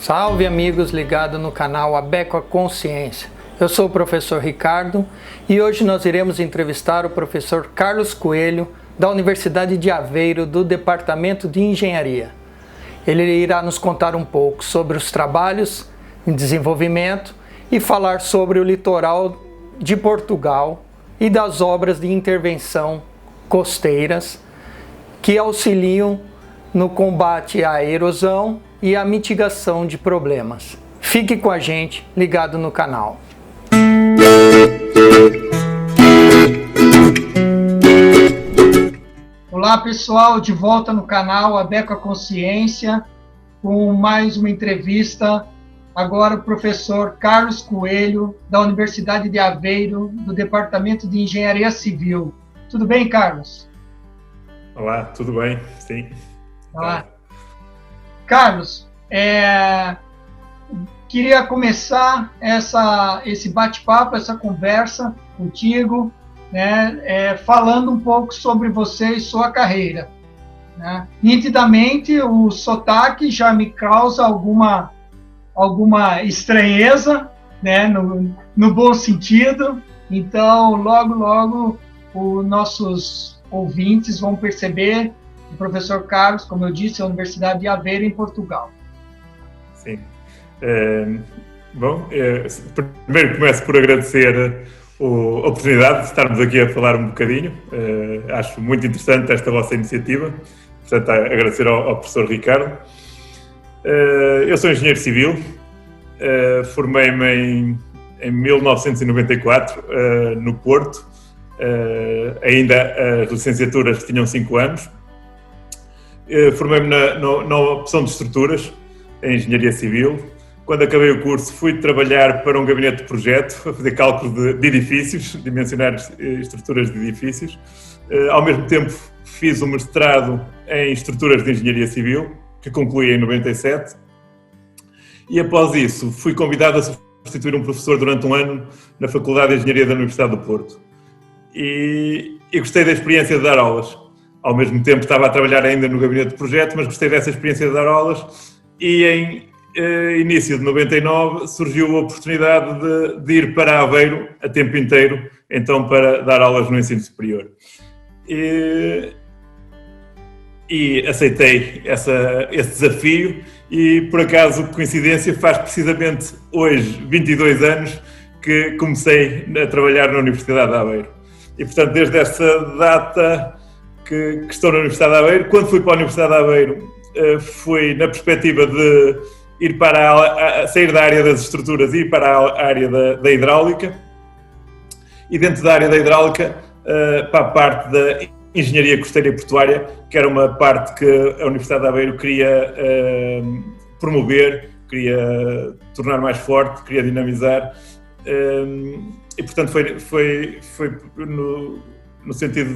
Salve amigos ligados no canal Abeco a Consciência. Eu sou o professor Ricardo e hoje nós iremos entrevistar o professor Carlos Coelho da Universidade de Aveiro do Departamento de Engenharia. Ele irá nos contar um pouco sobre os trabalhos em desenvolvimento e falar sobre o litoral de Portugal e das obras de intervenção costeiras que auxiliam no combate à erosão e a mitigação de problemas. Fique com a gente, ligado no canal. Olá pessoal, de volta no canal Abeco a Consciência, com mais uma entrevista. Agora o professor Carlos Coelho, da Universidade de Aveiro, do Departamento de Engenharia Civil. Tudo bem, Carlos? Olá, tudo bem? Sim. Olá. Carlos, queria começar esse bate-papo, essa conversa contigo, né, falando um pouco sobre você e sua carreira. Né? Nitidamente, o sotaque já me causa alguma estranheza, né, no bom sentido. Então, logo, os nossos ouvintes vão perceber o professor Carlos, como eu disse, é a Universidade de Aveiro, em Portugal. Sim. Primeiro começo por agradecer a oportunidade de estarmos aqui a falar um bocadinho. Acho muito interessante esta vossa iniciativa. Portanto, agradecer ao professor Ricardo. Eu sou engenheiro civil, formei-me em 1994 no Porto. Ainda as licenciaturas tinham 5 anos. Formei-me na opção de estruturas, em engenharia civil. Quando acabei o curso, fui trabalhar para um gabinete de projeto, a fazer cálculos de edifícios, dimensionar estruturas de edifícios. Ao mesmo tempo, fiz um mestrado em estruturas de engenharia civil, que concluí em 97. E após isso, fui convidado a substituir um professor durante um ano na Faculdade de Engenharia da Universidade do Porto. E gostei da experiência de dar aulas. Ao mesmo tempo estava a trabalhar ainda no gabinete de projeto, mas gostei dessa experiência de dar aulas e em início de 99 surgiu a oportunidade de ir para Aveiro a tempo inteiro, então para dar aulas no ensino superior. E aceitei esse desafio e, por acaso, coincidência, faz precisamente hoje, 22 anos, que comecei a trabalhar na Universidade de Aveiro. E, portanto, desde essa data que estou na Universidade de Aveiro. Quando fui para a Universidade de Aveiro, fui na perspectiva de ir sair da área das estruturas e ir para a área da hidráulica. E dentro da área da hidráulica, para a parte da engenharia costeira e portuária, que era uma parte que a Universidade de Aveiro queria promover, queria tornar mais forte, queria dinamizar. E, portanto, foi no sentido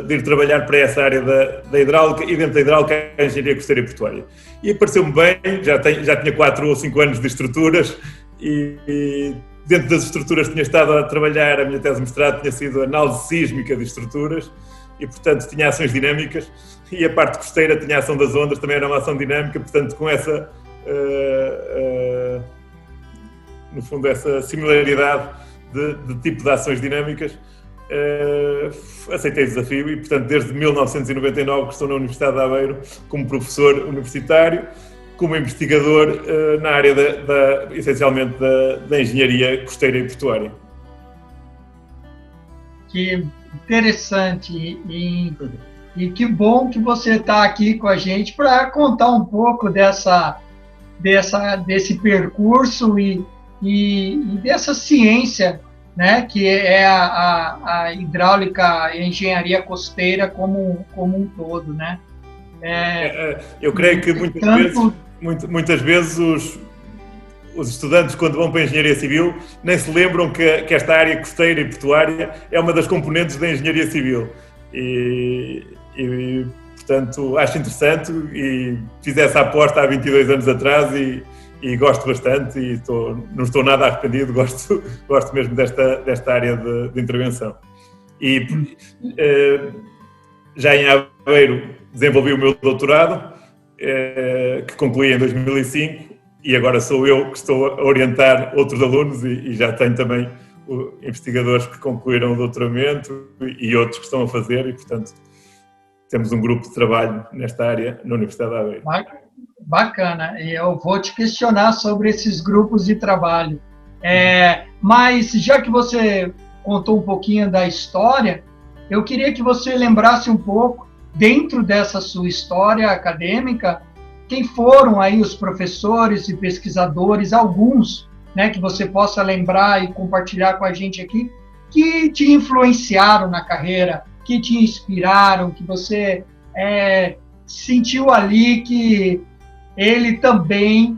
de ir trabalhar para essa área da hidráulica e dentro da hidráulica a engenharia costeira e portuária. E pareceu-me bem, já tinha 4 ou 5 anos de estruturas e dentro das estruturas tinha estado a trabalhar, a minha tese de mestrado tinha sido análise sísmica de estruturas e, portanto, tinha ações dinâmicas e a parte costeira tinha a ação das ondas, também era uma ação dinâmica, portanto, com essa, no fundo, essa similaridade de tipo de ações dinâmicas, aceitei o desafio e, portanto, desde 1999 que estou na Universidade de Aveiro como professor universitário, como investigador na área essencialmente da engenharia costeira e portuária. Que interessante e que bom que você está aqui com a gente para contar um pouco desse percurso e dessa ciência, né, que é a hidráulica, a engenharia costeira como um todo, né? Eu creio que muitas vezes os estudantes, quando vão para a engenharia civil, nem se lembram que esta área costeira e portuária é uma das componentes da engenharia civil. Portanto, acho interessante e fiz essa aposta há 22 anos atrás e gosto bastante e não estou nada arrependido, gosto mesmo desta área de intervenção. E já em Aveiro desenvolvi o meu doutorado, que concluí em 2005, e agora sou eu que estou a orientar outros alunos e já tenho também investigadores que concluíram o doutoramento e outros que estão a fazer e, portanto, temos um grupo de trabalho nesta área na Universidade de Aveiro. Bacana, e eu vou te questionar sobre esses grupos de trabalho. Mas, já que você contou um pouquinho da história, eu queria que você lembrasse um pouco, dentro dessa sua história acadêmica, quem foram aí os professores e pesquisadores, alguns, né, que você possa lembrar e compartilhar com a gente aqui, que te influenciaram na carreira, que te inspiraram, que você sentiu ali que ele também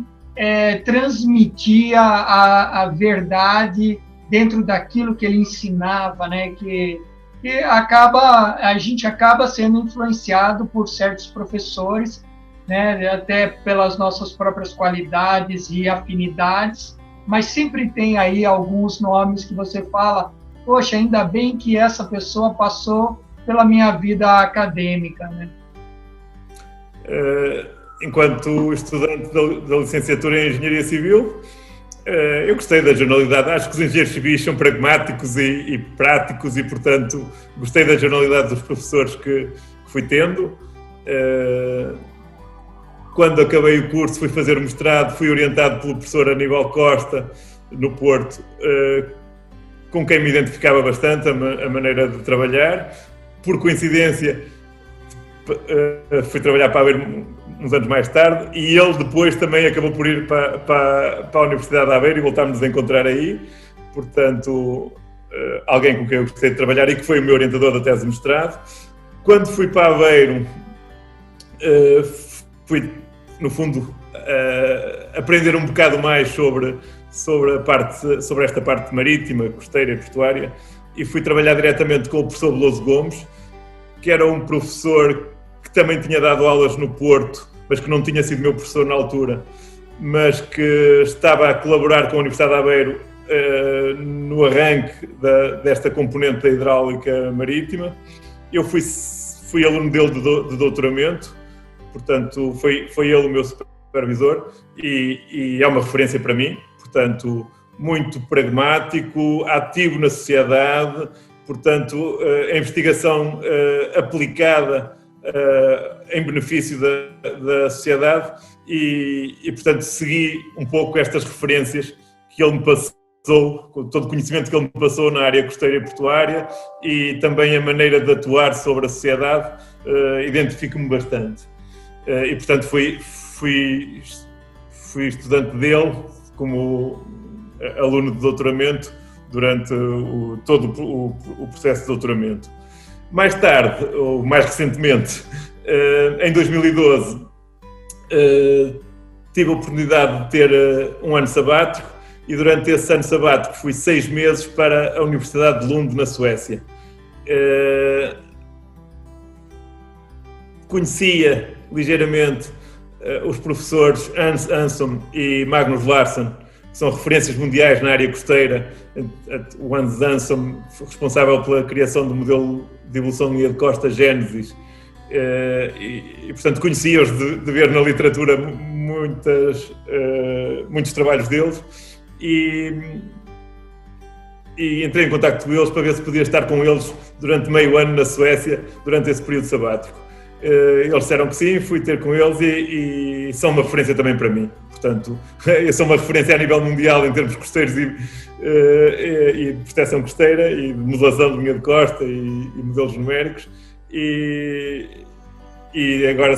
transmitia a verdade dentro daquilo que ele ensinava, né? Que a gente acaba sendo influenciado por certos professores, né? Até pelas nossas próprias qualidades e afinidades, mas sempre tem aí alguns nomes que você fala, poxa, ainda bem que essa pessoa passou pela minha vida acadêmica, né? Enquanto estudante da licenciatura em Engenharia Civil, eu gostei da jornalidade. Acho que os engenheiros civis são pragmáticos e práticos e, portanto, gostei da jornalidade dos professores que fui tendo. Quando acabei o curso, fui fazer o mestrado, fui orientado pelo professor Aníbal Costa, no Porto, com quem me identificava bastante a maneira de trabalhar. Por coincidência, fui trabalhar para Aveiro uns anos mais tarde e ele depois também acabou por ir para a Universidade de Aveiro e voltámos a encontrar aí. Portanto, alguém com quem eu gostei de trabalhar e que foi o meu orientador da tese de mestrado. Quando fui para Aveiro, fui, no fundo, aprender um bocado mais sobre esta parte marítima, costeira e portuária, e fui trabalhar diretamente com o professor Veloso Gomes, que era um professor que também tinha dado aulas no Porto, mas que não tinha sido meu professor na altura, mas que estava a colaborar com a Universidade de Aveiro no arranque desta componente da hidráulica marítima. Eu fui aluno dele de doutoramento, portanto foi ele o meu supervisor e é uma referência para mim, portanto muito pragmático, ativo na sociedade, portanto a investigação aplicada em benefício da sociedade e, portanto, segui um pouco estas referências que ele me passou, todo o conhecimento que ele me passou na área costeira e portuária e também a maneira de atuar sobre a sociedade, identifico-me bastante. E, portanto, fui estudante dele como aluno de doutoramento durante todo o processo de doutoramento. Mais tarde, ou mais recentemente, em 2012, tive a oportunidade de ter um ano sabático e durante esse ano sabático fui 6 meses para a Universidade de Lund, na Suécia. Conhecia ligeiramente os professores Hans Hansson e Magnus Larsson, que são referências mundiais na área costeira. O Hans Hansson responsável pela criação do modelo de evolução de linha de costa Gênesis e portanto conhecia-os de ver na literatura muitos trabalhos deles e entrei em contacto com eles para ver se podia estar com eles durante meio ano na Suécia durante esse período sabático. Eles disseram que sim, fui ter com eles e são uma referência também para mim. Portanto, são uma referência a nível mundial em termos costeiros e de proteção costeira e de modelação de linha de costa e modelos numéricos e agora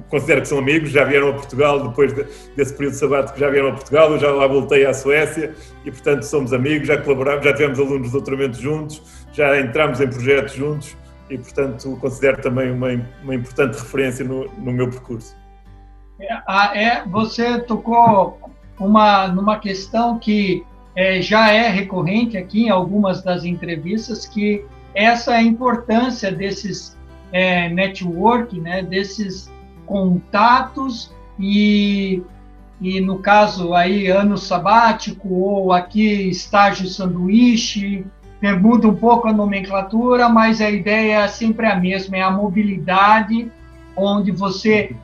considero que são amigos, já vieram a Portugal depois desse período sabático, já vieram a Portugal, eu já lá voltei à Suécia e portanto somos amigos, já colaboramos, já tivemos alunos de doutoramento juntos, já entramos em projetos juntos e portanto considero também uma importante referência no meu percurso. Você tocou numa questão que já é recorrente aqui em algumas das entrevistas, que essa é a importância desses network, né, desses contatos e no caso aí ano sabático ou aqui estágio sanduíche, muda um pouco a nomenclatura, mas a ideia é sempre a mesma, é a mobilidade, onde você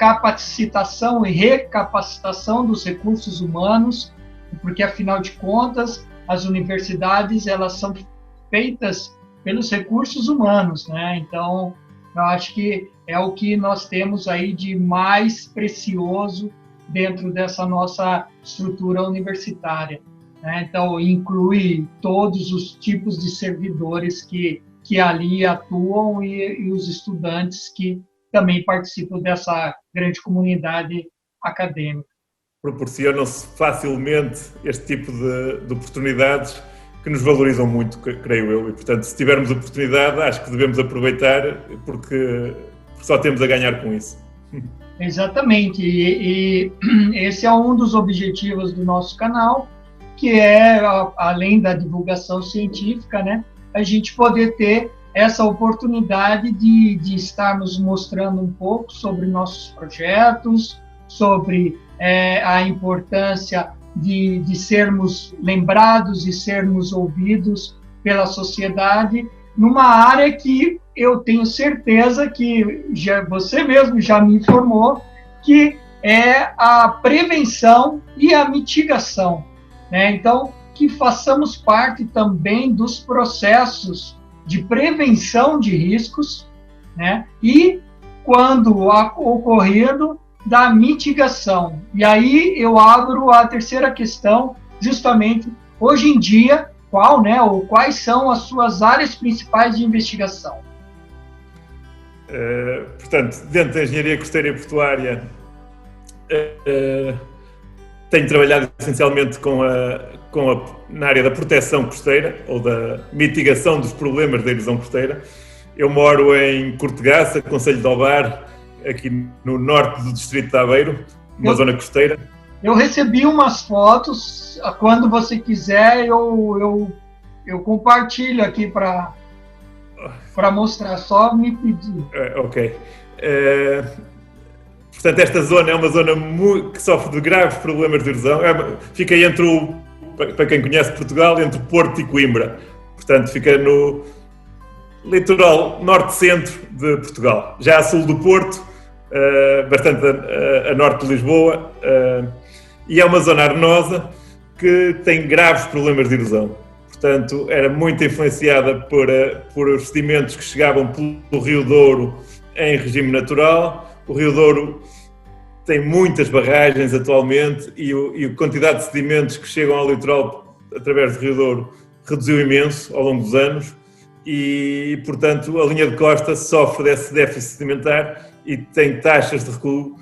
capacitação e recapacitação dos recursos humanos, porque, afinal de contas, as universidades elas são feitas pelos recursos humanos, né? Então, eu acho que é o que nós temos aí de mais precioso dentro dessa nossa estrutura universitária, né? Então, inclui todos os tipos de servidores que ali atuam e os estudantes que também participam dessa grande comunidade acadêmica. Proporcionam-se facilmente este tipo de oportunidades que nos valorizam muito, creio eu, e portanto, se tivermos oportunidade, acho que devemos aproveitar, porque só temos a ganhar com isso. Exatamente, e esse é um dos objetivos do nosso canal, que é, além da divulgação científica, né, a gente poder ter essa oportunidade de estarmos mostrando um pouco sobre nossos projetos, sobre a importância de sermos lembrados e sermos ouvidos pela sociedade, numa área que eu tenho certeza que você mesmo já me informou, que é a prevenção e a mitigação, né? Então, que façamos parte também dos processos de prevenção de riscos, né? E, quando ocorrido, da mitigação. E aí eu abro a terceira questão, justamente, hoje em dia, quais são as suas áreas principais de investigação? Portanto, dentro da engenharia costeira e portuária, tenho trabalhado essencialmente na área da proteção costeira ou da mitigação dos problemas da erosão costeira. Eu moro em Cortegaça, concelho de Ovar, aqui no norte do distrito de Aveiro, uma zona costeira. Eu recebi umas fotos, quando você quiser eu compartilho aqui para mostrar, só me pedir. Ok. Portanto, esta zona é uma zona que sofre de graves problemas de erosão. Fica para quem conhece Portugal, entre Porto e Coimbra. Portanto, fica no litoral norte-centro de Portugal, já a sul do Porto, bastante a norte de Lisboa, e é uma zona arenosa que tem graves problemas de erosão. Portanto, era muito influenciada por os sedimentos que chegavam pelo Rio Douro em regime natural. O Rio Douro tem muitas barragens atualmente e a quantidade de sedimentos que chegam ao litoral através do Rio Douro reduziu imenso ao longo dos anos e, portanto, a linha de costa sofre desse déficit sedimentar e tem taxas de recuo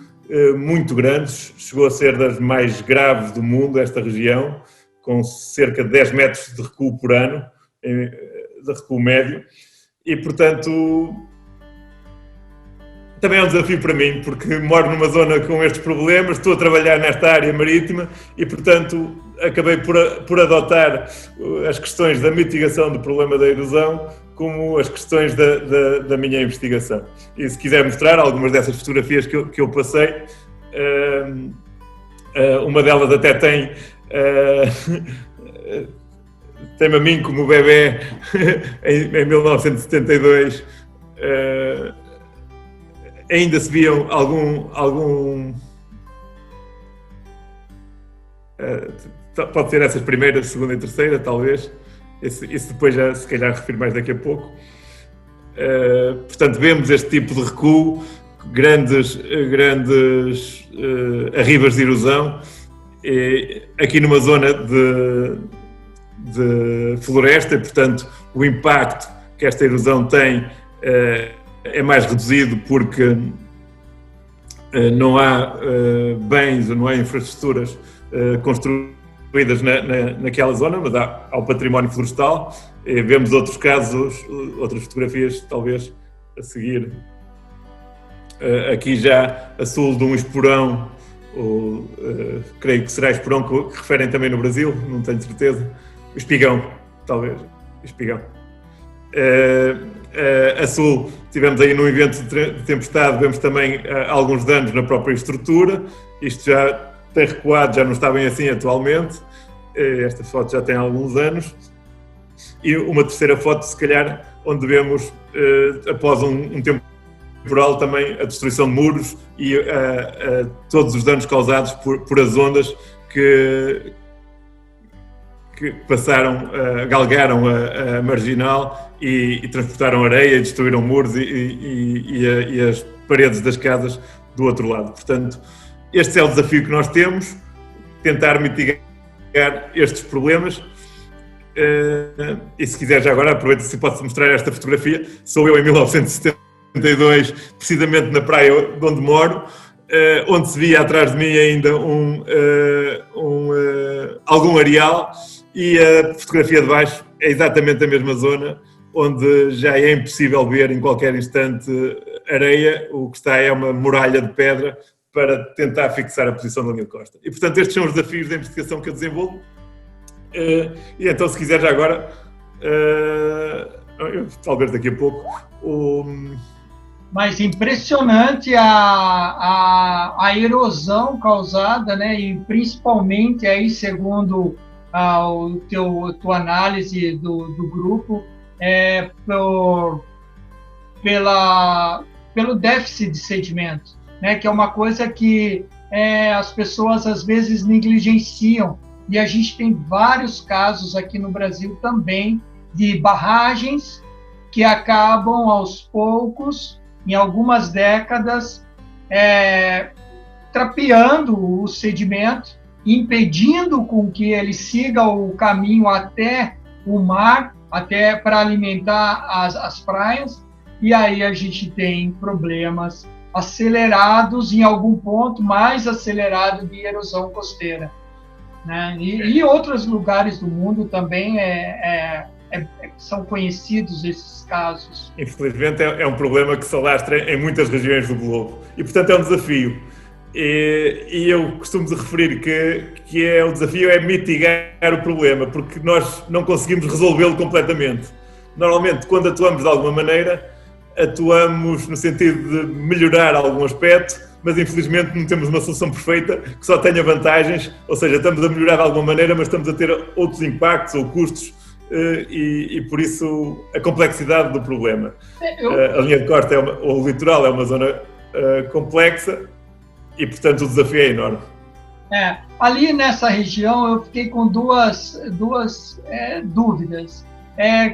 muito grandes. Chegou a ser das mais graves do mundo, esta região, com cerca de 10 metros de recuo por ano, de recuo médio, e, portanto, também é um desafio para mim, porque moro numa zona com estes problemas, estou a trabalhar nesta área marítima e, portanto, acabei por adotar as questões da mitigação do problema da erosão como as questões da minha investigação. E se quiser mostrar algumas dessas fotografias que eu passei, uma delas até tem-me a mim como bebê em 1972. Ainda se viam pode ser essas primeiras, segunda e terceira, talvez. Isso depois já, se calhar, refiro mais daqui a pouco. Portanto, vemos este tipo de recuo, grandes arribas de erosão, aqui numa zona de floresta, e, portanto, o impacto que esta erosão tem é mais reduzido porque não há bens ou não há infraestruturas construídas naquela zona, mas há o património florestal. Vemos outros casos, outras fotografias talvez a seguir, aqui já a sul de um esporão, ou creio que será esporão que referem também no Brasil, não tenho certeza, o espigão, talvez, espigão. A sul, tivemos aí num evento de tempestade, vemos também alguns danos na própria estrutura. Isto já tem recuado, já não está bem assim atualmente. Esta foto já tem alguns anos. E uma terceira foto, se calhar, onde vemos, após um tempo temporal também a destruição de muros e todos os danos causados por as ondas que passaram, galgaram a marginal e transportaram areia, destruíram muros e as paredes das casas do outro lado. Portanto, este é o desafio que nós temos, tentar mitigar estes problemas. E se quiser já agora, aproveito se posso mostrar esta fotografia. Sou eu em 1972, precisamente na praia de onde moro, onde se via atrás de mim ainda algum areal, e a fotografia de baixo é exatamente a mesma zona, onde já é impossível ver em qualquer instante areia. O que está é uma muralha de pedra para tentar fixar a posição da linha de costa. E, portanto, estes são os desafios da investigação que eu desenvolvo. E então, se quiser já agora, talvez daqui a pouco, Mas impressionante a erosão causada, né? E principalmente aí, segundo tua análise do grupo, pelo déficit de sedimento, né? Que é uma coisa que as pessoas às vezes negligenciam. E a gente tem vários casos aqui no Brasil também de barragens que acabam aos poucos, em algumas décadas, trapeando o sedimento, impedindo com que ele siga o caminho até o mar, até para alimentar as praias, e aí a gente tem problemas acelerados, em algum ponto mais acelerado, de erosão costeira, né? E outros lugares do mundo também são conhecidos esses casos. Infelizmente é um problema que se alastra em muitas regiões do globo e, portanto, é um desafio. E eu costumo referir que o desafio é mitigar o problema, porque nós não conseguimos resolvê-lo completamente. Normalmente, quando atuamos de alguma maneira, atuamos no sentido de melhorar algum aspecto, mas infelizmente não temos uma solução perfeita que só tenha vantagens, ou seja, estamos a melhorar de alguma maneira, mas estamos a ter outros impactos ou custos, e por isso a complexidade do problema. A linha de costa ou o litoral é uma zona complexa e, portanto, o desafio é enorme. Ali nessa região eu fiquei com duas dúvidas.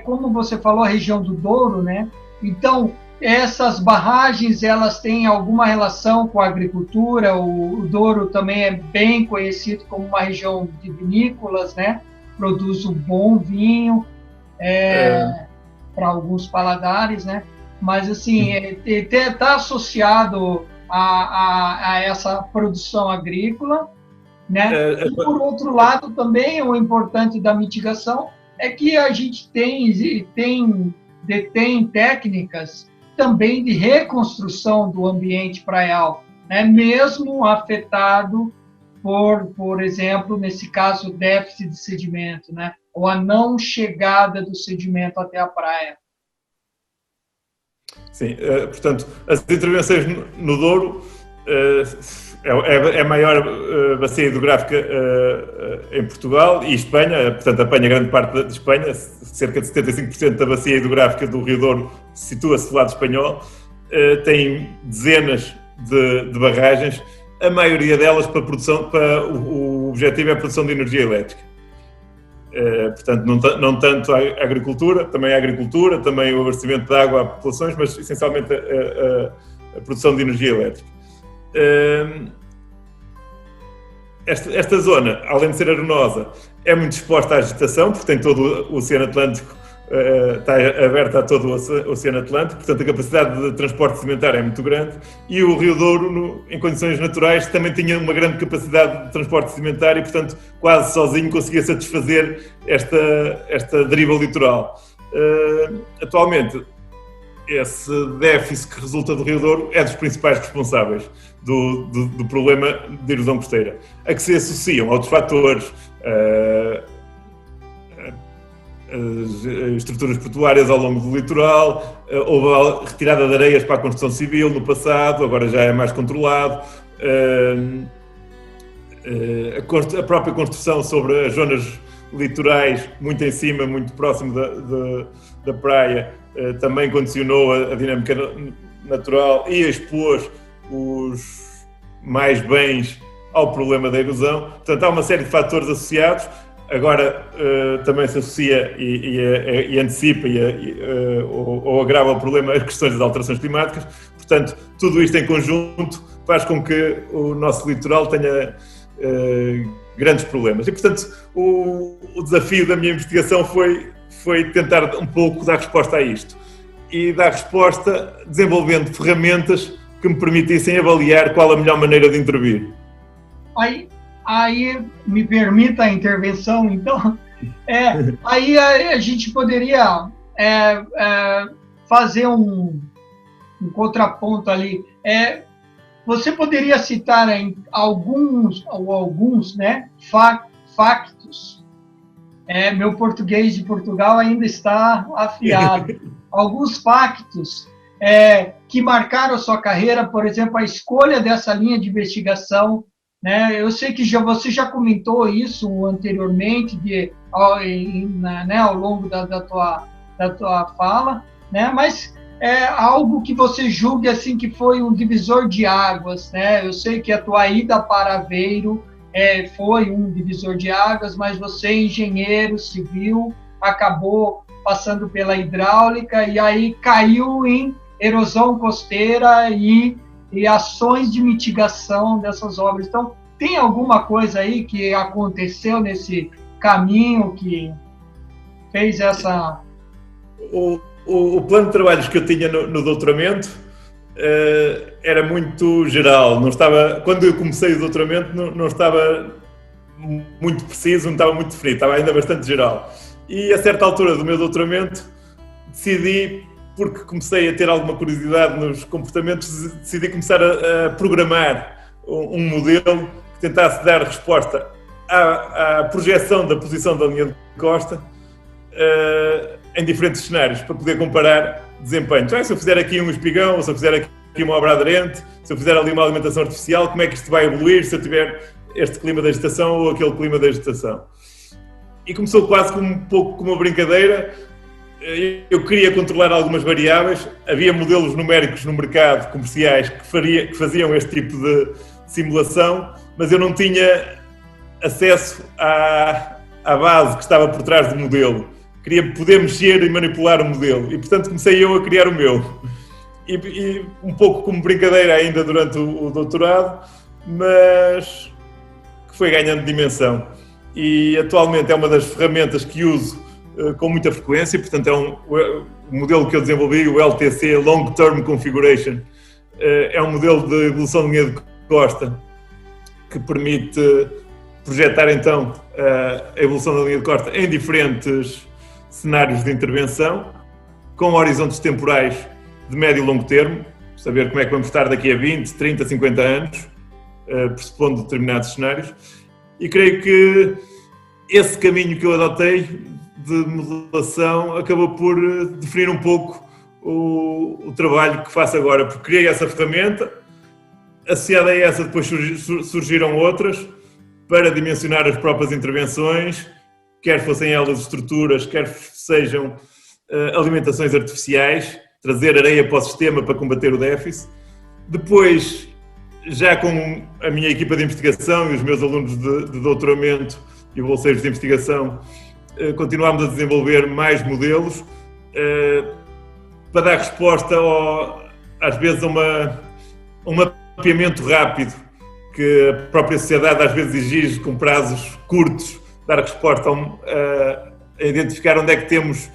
Como você falou, a região do Douro, né? Então, essas barragens, elas têm alguma relação com a agricultura? O Douro também é bem conhecido como uma região de vinícolas, né? Produz um bom vinho para alguns paladares, né? Mas, assim, está associado a essa produção agrícola, né? E, por outro lado, também o importante da mitigação é que a gente detém técnicas também de reconstrução do ambiente praial, né? Mesmo afetado por exemplo, nesse caso, déficit de sedimento, né? Ou a não chegada do sedimento até a praia. Sim, portanto, as intervenções no Douro é a maior bacia hidrográfica em Portugal e Espanha, portanto apanha grande parte de Espanha, cerca de 75% da bacia hidrográfica do Rio Douro situa-se do lado espanhol, tem dezenas de barragens, a maioria delas o objetivo é a produção de energia elétrica. Portanto, não tanto a agricultura, também o abastecimento de água a populações, mas essencialmente a produção de energia elétrica. Esta zona, além de ser arenosa, é muito exposta à agitação, porque tem todo o Oceano Atlântico, está aberta a todo o Oceano Atlântico, portanto a capacidade de transporte sedimentar é muito grande, e o Rio Douro, em condições naturais, também tinha uma grande capacidade de transporte sedimentar e, portanto, quase sozinho conseguia satisfazer esta deriva litoral. Atualmente, esse déficit que resulta do Rio Douro é dos principais responsáveis do problema de erosão costeira, a que se associam outros fatores, as estruturas portuárias ao longo do litoral, houve a retirada de areias para a construção civil no passado, agora já é mais controlado, a própria construção sobre as zonas litorais, muito em cima, muito próximo da praia, também condicionou a dinâmica natural e expôs os mais bens ao problema da erosão. Portanto, há uma série de fatores associados. Agora também se associa e antecipa ou agrava o problema as questões das alterações climáticas. Portanto, tudo isto em conjunto faz com que o nosso litoral tenha grandes problemas. E, portanto, o desafio da minha investigação foi tentar um pouco dar resposta a isto. E dar resposta desenvolvendo ferramentas que me permitissem avaliar qual a melhor maneira de intervir. Aí me permita a intervenção, então, aí a gente poderia fazer um contraponto ali. Você poderia citar alguns, né, factos. Meu português de Portugal ainda está afiado. Alguns factos que marcaram a sua carreira, por exemplo, a escolha dessa linha de investigação, né? Eu sei que você já comentou isso anteriormente, ao longo da tua fala, né? Mas algo que você julgue assim, que foi um divisor de águas, né? Eu sei que a tua ida para Aveiro foi um divisor de águas, mas você, engenheiro civil, acabou passando pela hidráulica e aí caiu em erosão costeira e ações de mitigação dessas obras. Então, tem alguma coisa aí que aconteceu nesse caminho que fez essa... O plano de trabalhos que eu tinha no doutoramento era muito geral. Não estava, quando eu comecei o doutoramento, não estava muito preciso, não estava muito definido, estava ainda bastante geral. E a certa altura do meu doutoramento decidi, porque comecei a ter alguma curiosidade nos comportamentos, decidi começar a programar um modelo que tentasse dar resposta à projeção da posição da linha de costa em diferentes cenários, para poder comparar desempenhos. Se eu fizer aqui um espigão, ou se eu fizer aqui uma obra aderente, se eu fizer ali uma alimentação artificial, como é que isto vai evoluir se eu tiver este clima da estação ou aquele clima da estação? E começou quase como um pouco como uma brincadeira. Eu queria controlar algumas variáveis, havia modelos numéricos no mercado comerciais que faziam este tipo de simulação, mas eu não tinha acesso à base que estava por trás do modelo. Queria poder mexer e manipular o modelo e, portanto, comecei eu a criar o meu. E um pouco como brincadeira ainda durante o doutorado, mas que foi ganhando dimensão. E atualmente é uma das ferramentas que uso com muita frequência, portanto o modelo que eu desenvolvi, o LTC, Long Term Configuration, é um modelo de evolução de linha de costa que permite projetar então a evolução da linha de costa em diferentes cenários de intervenção, com horizontes temporais de médio e longo termo, saber como é que vamos estar daqui a 20, 30, 50 anos, pressupondo determinados cenários, e creio que esse caminho que eu adotei de modelação acabou por definir um pouco o trabalho que faço agora, porque criei essa ferramenta, associada a essa depois surgiram outras para dimensionar as próprias intervenções, quer fossem elas estruturas, quer sejam alimentações artificiais, trazer areia para o sistema para combater o déficit. Depois, já com a minha equipa de investigação e os meus alunos de doutoramento e bolseiros de investigação, continuámos a desenvolver mais modelos para dar resposta, às vezes, a um mapeamento rápido que a própria sociedade às vezes exige com prazos curtos, dar resposta a identificar onde é que temos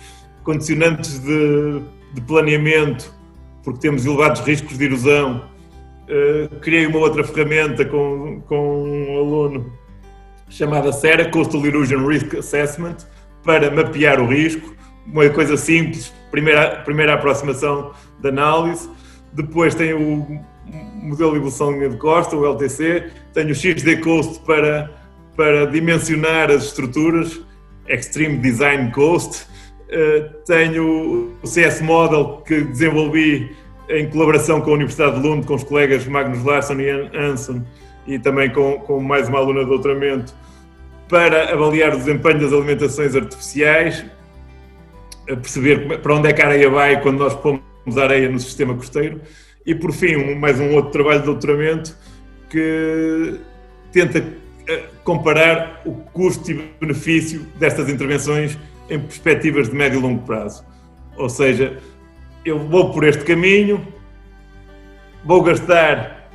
condicionantes de planeamento, porque temos elevados riscos de erosão. Criei uma outra ferramenta com um aluno chamada CERA, Coastal Erosion Risk Assessment, para mapear o risco, uma coisa simples, primeira aproximação da análise. Depois tem o modelo de evolução de linha de costa, o LTC, tenho o XD Coast para dimensionar as estruturas, Extreme Design Coast, tenho o CS Model que desenvolvi em colaboração com a Universidade de Lund, com os colegas Magnus Larsson e Hansen, e também com mais uma aluna de doutoramento, para avaliar o desempenho das alimentações artificiais, perceber para onde é que a areia vai quando nós pomos areia no sistema costeiro. E, por fim, mais um outro trabalho de doutoramento que tenta comparar o custo e benefício destas intervenções em perspectivas de médio e longo prazo. Ou seja, eu vou por este caminho, vou gastar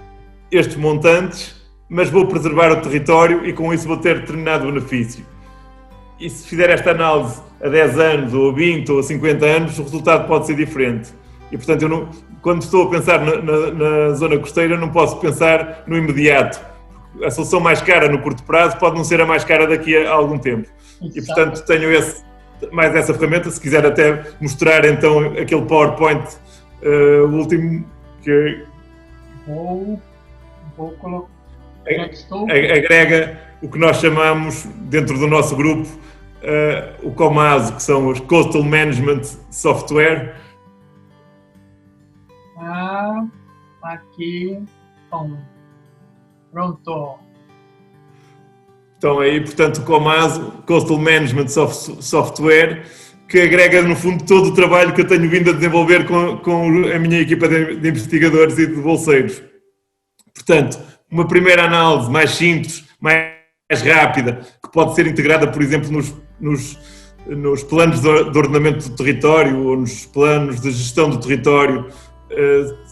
estes montantes, mas vou preservar o território e com isso vou ter determinado benefício. E se fizer esta análise a 10 anos, ou a 20, ou a 50 anos, o resultado pode ser diferente. E, portanto, eu não, quando estou a pensar na zona costeira, não posso pensar no imediato. A solução mais cara no curto prazo pode não ser a mais cara daqui a algum tempo. Exato. E, portanto, tenho mais essa ferramenta. Se quiser até mostrar, então, aquele PowerPoint último que... Vou colocar... Agrega o que nós chamamos, dentro do nosso grupo, o COMASO, que são os Coastal Management Software. Aqui, pronto. Então aí, portanto, o COMASO, Coastal Management Software, que agrega, no fundo, todo o trabalho que eu tenho vindo a desenvolver com a minha equipa de investigadores e de bolseiros. Portanto, uma primeira análise mais simples, mais rápida, que pode ser integrada, por exemplo, nos planos de ordenamento do território ou nos planos de gestão do território,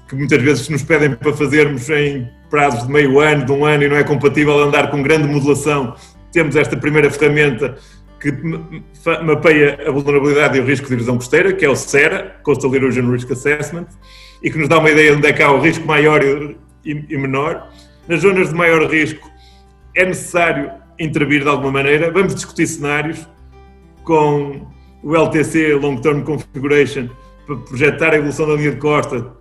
que muitas vezes nos pedem para fazermos em prazos de meio ano, de um ano, e não é compatível andar com grande modulação. Temos esta primeira ferramenta que mapeia a vulnerabilidade e o risco de erosão costeira, que é o CERA, Coastal Erosion Risk Assessment, e que nos dá uma ideia de onde é que há o risco maior e menor. Nas zonas de maior risco é necessário intervir de alguma maneira. Vamos discutir cenários com o LTC, Long Term Configuration, para projetar a evolução da linha de costa,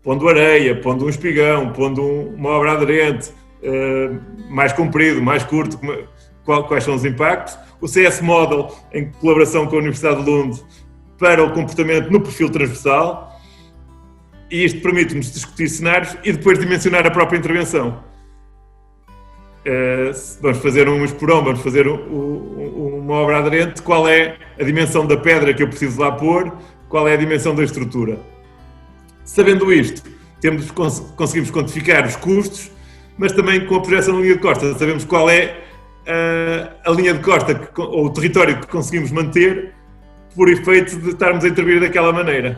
pondo areia, pondo um espigão, pondo uma obra aderente, mais comprido, mais curto, quais são os impactos. O CS Model, em colaboração com a Universidade de Lund, para o comportamento no perfil transversal. E isto permite-nos discutir cenários e depois dimensionar a própria intervenção. Vamos fazer um esporão, vamos fazer uma obra aderente, qual é a dimensão da pedra que eu preciso lá pôr, qual é a dimensão da estrutura. Sabendo isto, conseguimos quantificar os custos, mas também com a projeção da linha de costa, sabemos qual é a linha de costa ou o território que conseguimos manter por efeito de estarmos a intervir daquela maneira.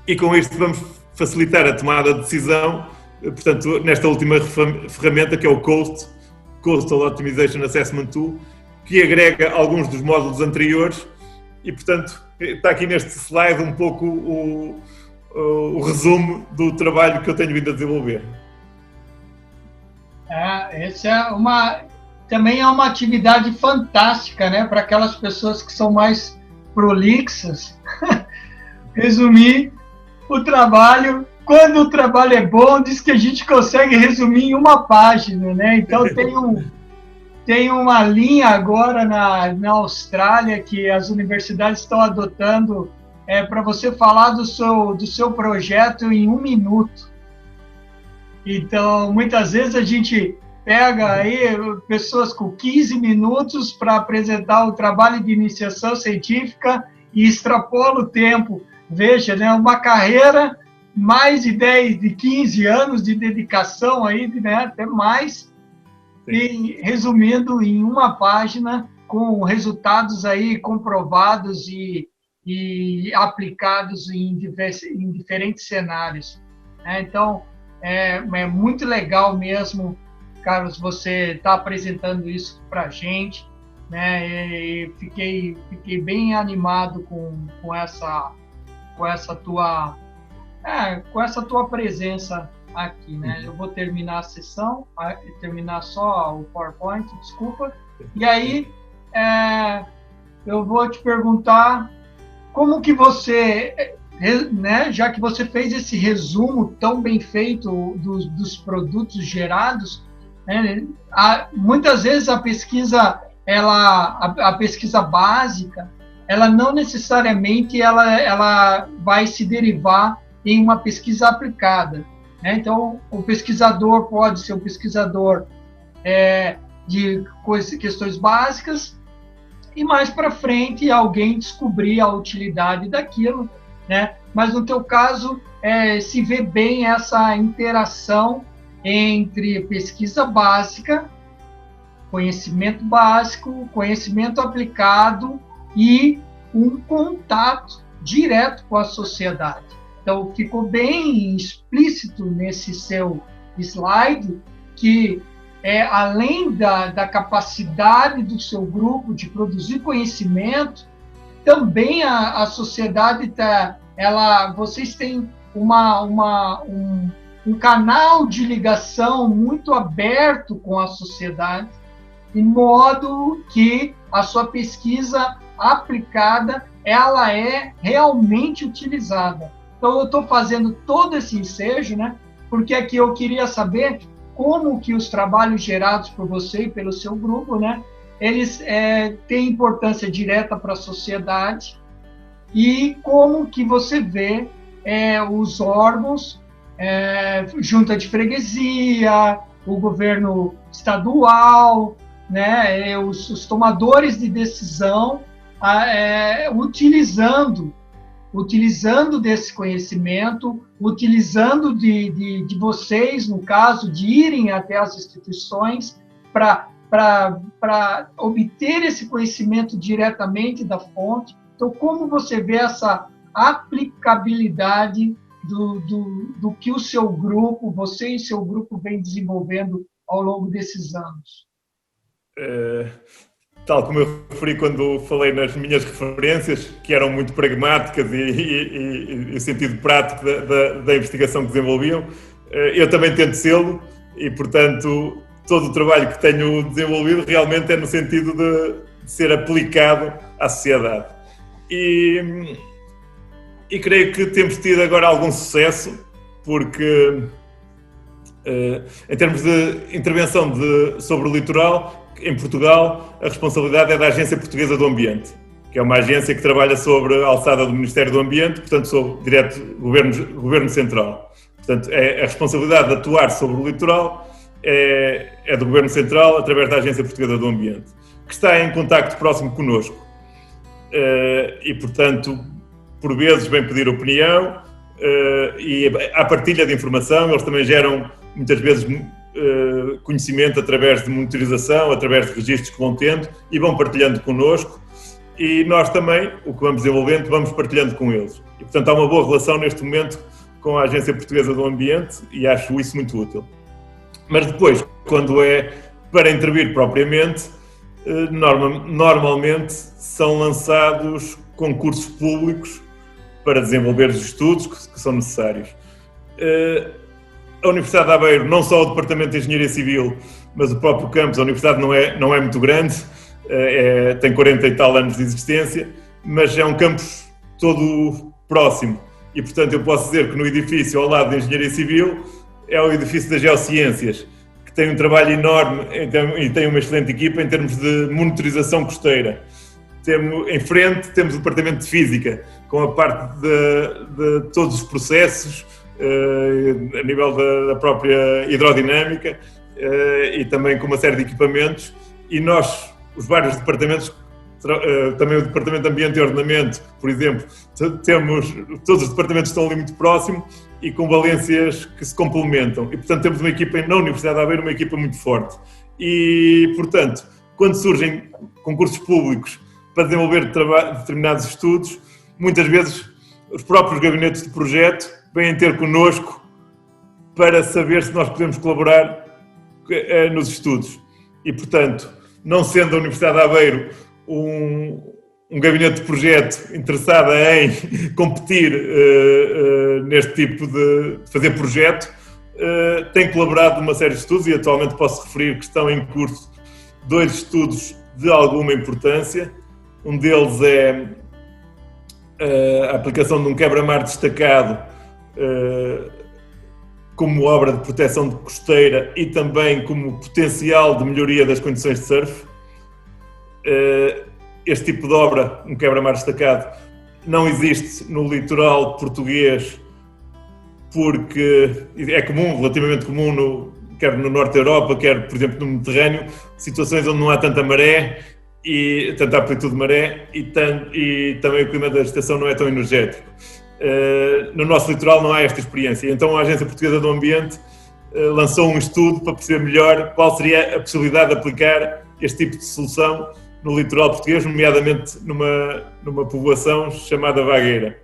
E com isto vamos facilitar a tomada de decisão, portanto, nesta última ferramenta, que é o Coastal Optimization Assessment Tool, que agrega alguns dos módulos anteriores e, portanto, está aqui neste slide um pouco o resumo do trabalho que eu tenho vindo a desenvolver. Também é uma atividade fantástica, né, para aquelas pessoas que são mais prolixas. Resumir o trabalho. Quando o trabalho é bom, diz que a gente consegue resumir em uma página, né? Então tem uma linha agora na Austrália que as universidades estão adotando para você falar do seu projeto em 1 minuto. Então, muitas vezes a gente pega aí pessoas com 15 minutos para apresentar o trabalho de iniciação científica e extrapola o tempo. Veja, né? Uma carreira, mais de 10, de 15 anos de dedicação aí, né? Até mais, e resumindo em uma página com resultados aí comprovados e aplicados em diferentes cenários. Então, é muito legal mesmo, Carlos, você está apresentando isso para a gente, né? E fiquei bem animado com essa tua presença aqui, né? Eu vou terminar a sessão, terminar só o PowerPoint, desculpa, e aí eu vou te perguntar como que você, né, já que você fez esse resumo tão bem feito dos produtos gerados, né, muitas vezes a pesquisa básica, ela não necessariamente ela vai se derivar em uma pesquisa aplicada, né? Então, o pesquisador pode ser um pesquisador de questões básicas e mais para frente alguém descobrir a utilidade daquilo, né? mas no teu caso se vê bem essa interação entre pesquisa básica, conhecimento aplicado e um contato direto com a sociedade. Então, ficou bem explícito nesse seu slide que, além da capacidade do seu grupo de produzir conhecimento, também a sociedade vocês têm um canal de ligação muito aberto com a sociedade, de modo que a sua pesquisa aplicada ela é realmente utilizada. Então, eu estou fazendo todo esse ensejo, né? Porque aqui eu queria saber como que os trabalhos gerados por você e pelo seu grupo, né? Eles têm importância direta para a sociedade e como que você vê os órgãos, junta de freguesia, o governo estadual, né? Os tomadores de decisão utilizando desse conhecimento, utilizando de vocês, no caso, de irem até as instituições para obter esse conhecimento diretamente da fonte. Então, como você vê essa aplicabilidade do que o seu grupo, você e seu grupo, vem desenvolvendo ao longo desses anos? Tal como eu referi quando falei nas minhas referências, que eram muito pragmáticas e o sentido prático da investigação que desenvolviam, eu também tento sê-lo e, portanto, todo o trabalho que tenho desenvolvido realmente é no sentido de ser aplicado à sociedade. E creio que temos tido agora algum sucesso, porque em termos de intervenção sobre o litoral, em Portugal, a responsabilidade é da Agência Portuguesa do Ambiente, que é uma agência que trabalha sobre a alçada do Ministério do Ambiente, portanto, sobre direto Governo Central. Portanto, a responsabilidade de atuar sobre o litoral é do Governo Central, através da Agência Portuguesa do Ambiente, que está em contacto próximo connosco. E, portanto, por vezes vem pedir opinião e a partilha de informação. Eles também geram, muitas vezes, conhecimento através de monitorização, através de registros que vão tendo e vão partilhando connosco, e nós também, o que vamos desenvolvendo, vamos partilhando com eles. E, portanto, há uma boa relação neste momento com a Agência Portuguesa do Ambiente e acho isso muito útil. Mas depois, quando é para intervir propriamente, normalmente são lançados concursos públicos para desenvolver os estudos que são necessários. A Universidade de Aveiro, não só o Departamento de Engenharia Civil, mas o próprio campus, a universidade não é muito grande, tem 40 e tal anos de existência, mas é um campus todo próximo. E, portanto, eu posso dizer que no edifício ao lado de Engenharia Civil é o edifício das Geociências, que tem um trabalho enorme e tem uma excelente equipa em termos de monitorização costeira. Em frente temos o Departamento de Física, com a parte de todos os processos, a nível da própria hidrodinâmica e também com uma série de equipamentos, e nós, os vários departamentos, também o Departamento de Ambiente e Ordenamento, por exemplo, todos os departamentos estão ali muito próximo e com valências que se complementam, e portanto temos uma equipa na Universidade de Aveiro, uma equipa muito forte, e portanto, quando surgem concursos públicos para desenvolver determinados estudos, muitas vezes os próprios gabinetes de projeto vêm ter connosco para saber se nós podemos colaborar nos estudos. E, portanto, não sendo a Universidade de Aveiro um gabinete de projeto interessado em competir neste tipo de fazer projeto, tem colaborado numa série de estudos, e atualmente posso referir que estão em curso 2 estudos de alguma importância. Um deles é a aplicação de um quebra-mar destacado como obra de proteção de costeira e também como potencial de melhoria das condições de surf. Este tipo de obra, um quebra-mar destacado, não existe no litoral português porque é comum, relativamente comum, quer no norte da Europa, quer, por exemplo, no Mediterrâneo, situações onde não há tanta maré e tanta amplitude de maré e também o clima da estação não é tão energético. No nosso litoral não há esta experiência. Então a Agência Portuguesa do Ambiente lançou um estudo para perceber melhor qual seria a possibilidade de aplicar este tipo de solução no litoral português, nomeadamente numa povoação chamada Vagueira.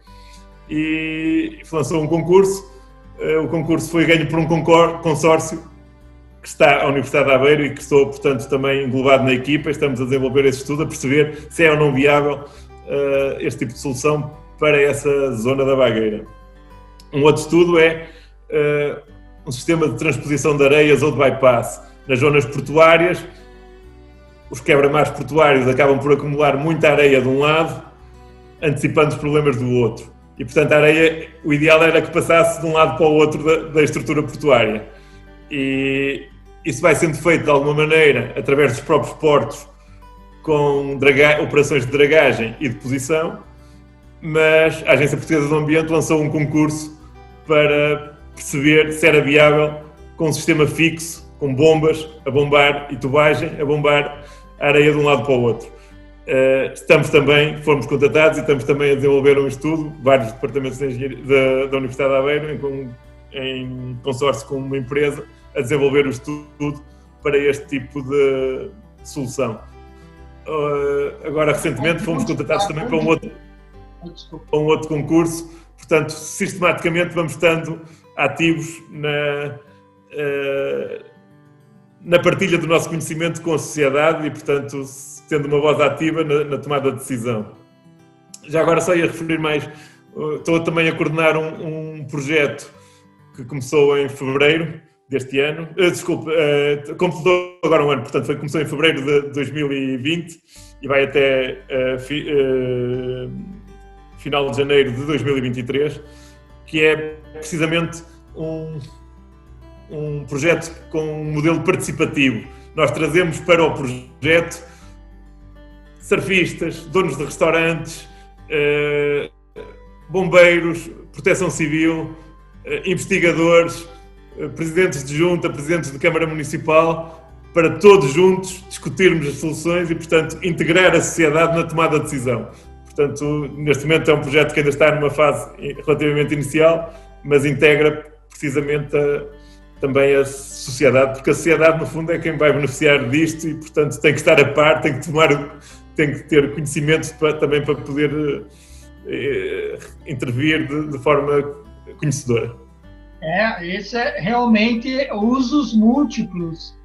E lançou um concurso. O concurso foi ganho por um consórcio que está à Universidade de Aveiro e que estou, portanto, também englobado na equipa. Estamos a desenvolver esse estudo, a perceber se é ou não viável este tipo de solução para essa zona da Vagueira. Um outro estudo é um sistema de transposição de areias ou de bypass nas zonas portuárias. Os quebra-mares portuários acabam por acumular muita areia de um lado, antecipando os problemas do outro. E, portanto, a areia, o ideal era que passasse de um lado para o outro da estrutura portuária. E isso vai sendo feito de alguma maneira através dos próprios portos, com operações de dragagem e deposição, mas a Agência Portuguesa do Ambiente lançou um concurso para perceber se era viável com um sistema fixo, com bombas a bombar e tubagem a bombar a areia de um lado para o outro. Fomos contatados e estamos também a desenvolver um estudo, vários departamentos de engenharia da Universidade de Aveiro, em consórcio com uma empresa, a desenvolver o estudo para este tipo de solução. Agora, recentemente, fomos contatados também para um outro concurso. Portanto, sistematicamente vamos estando ativos na partilha do nosso conhecimento com a sociedade e, portanto, tendo uma voz ativa na tomada de decisão. Já agora só ia referir mais, estou também a coordenar um projeto que começou em fevereiro deste ano, completou agora um ano, portanto começou em fevereiro de 2020 e vai até final de janeiro de 2023, que é precisamente um projeto com um modelo participativo. Nós trazemos para o projeto surfistas, donos de restaurantes, bombeiros, proteção civil, investigadores, presidentes de junta, presidentes de Câmara Municipal, para todos juntos discutirmos as soluções e, portanto, integrar a sociedade na tomada de decisão. Portanto, neste momento é um projeto que ainda está numa fase relativamente inicial, mas integra precisamente também a sociedade, porque a sociedade, no fundo, é quem vai beneficiar disto e, portanto, tem que estar a par, tem que ter conhecimento também para poder intervir de forma conhecedora. Esse é realmente usos múltiplos,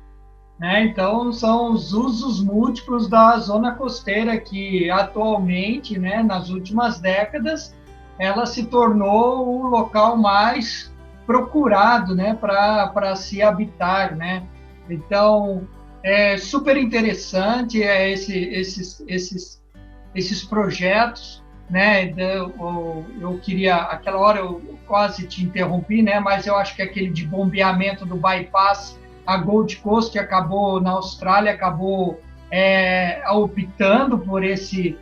né? Então, são os usos múltiplos da zona costeira que, atualmente, né, nas últimas décadas, ela se tornou o local mais procurado, né, para se habitar, né? Então, é super interessante esses projetos, né? Eu queria, aquela hora eu quase te interrompi, né? Mas eu acho que aquele de bombeamento do bypass, a Gold Coast, que acabou na Austrália, acabou optando por esse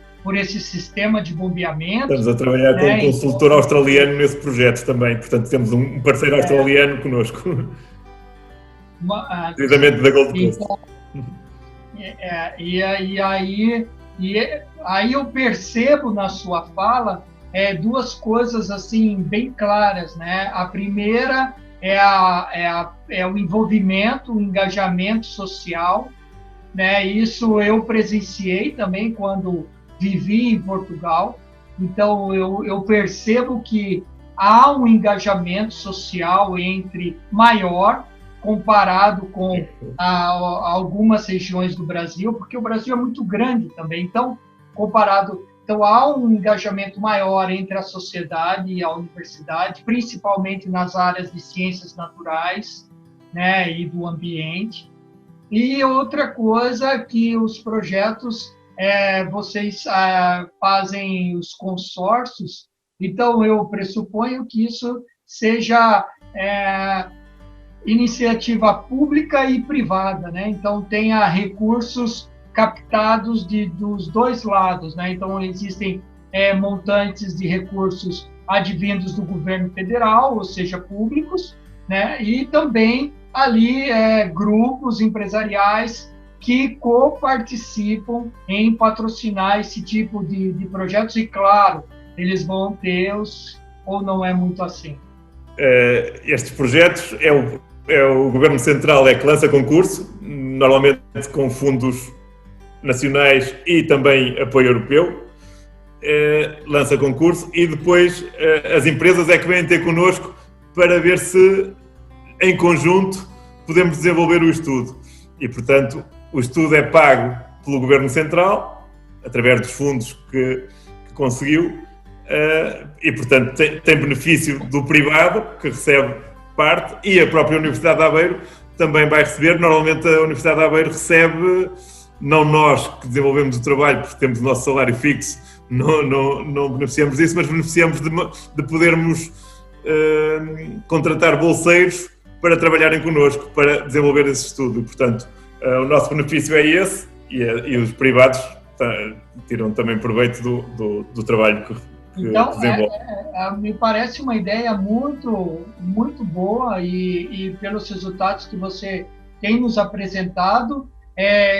sistema de bombeamento. Estamos a trabalhar com um consultor australiano nesse projeto também, portanto temos um parceiro australiano connosco, precisamente da Gold Coast. Então, aí eu percebo na sua fala duas coisas assim bem claras, né? A primeira é o envolvimento, o engajamento social, né? Isso eu presenciei também quando vivi em Portugal. Então eu percebo que há um engajamento social maior comparado com algumas regiões do Brasil, porque o Brasil é muito grande também. Então há um engajamento maior entre a sociedade e a universidade, principalmente nas áreas de ciências naturais, né, e do ambiente. E outra coisa que os projetos, vocês fazem os consórcios, então eu pressuponho que isso seja iniciativa pública e privada, né? Então tenha recursos captados dos dois lados, né? Então existem montantes de recursos advindos do governo federal, ou seja, públicos, né? E também ali grupos empresariais que coparticipam em patrocinar esse tipo de projetos e, claro, eles vão ter ou não é muito assim? Estes projetos o Governo Central que lança concurso, normalmente com fundos nacionais e também apoio europeu, lança concurso e depois as empresas é que vêm ter connosco para ver se em conjunto podemos desenvolver o estudo. E, portanto, o estudo é pago pelo Governo Central, através dos fundos que conseguiu, e, portanto, tem benefício do privado, que recebe parte, e a própria Universidade de Aveiro também vai receber. Normalmente a Universidade de Aveiro recebe, não nós que desenvolvemos o trabalho, porque temos o nosso salário fixo, não beneficiamos disso, mas beneficiamos de podermos contratar bolseiros para trabalharem connosco, para desenvolver esse estudo. E, portanto, o nosso benefício é esse, e os privados tiram também proveito do trabalho que então, desenvolve. Me parece uma ideia muito, muito boa e pelos resultados que você tem nos apresentado,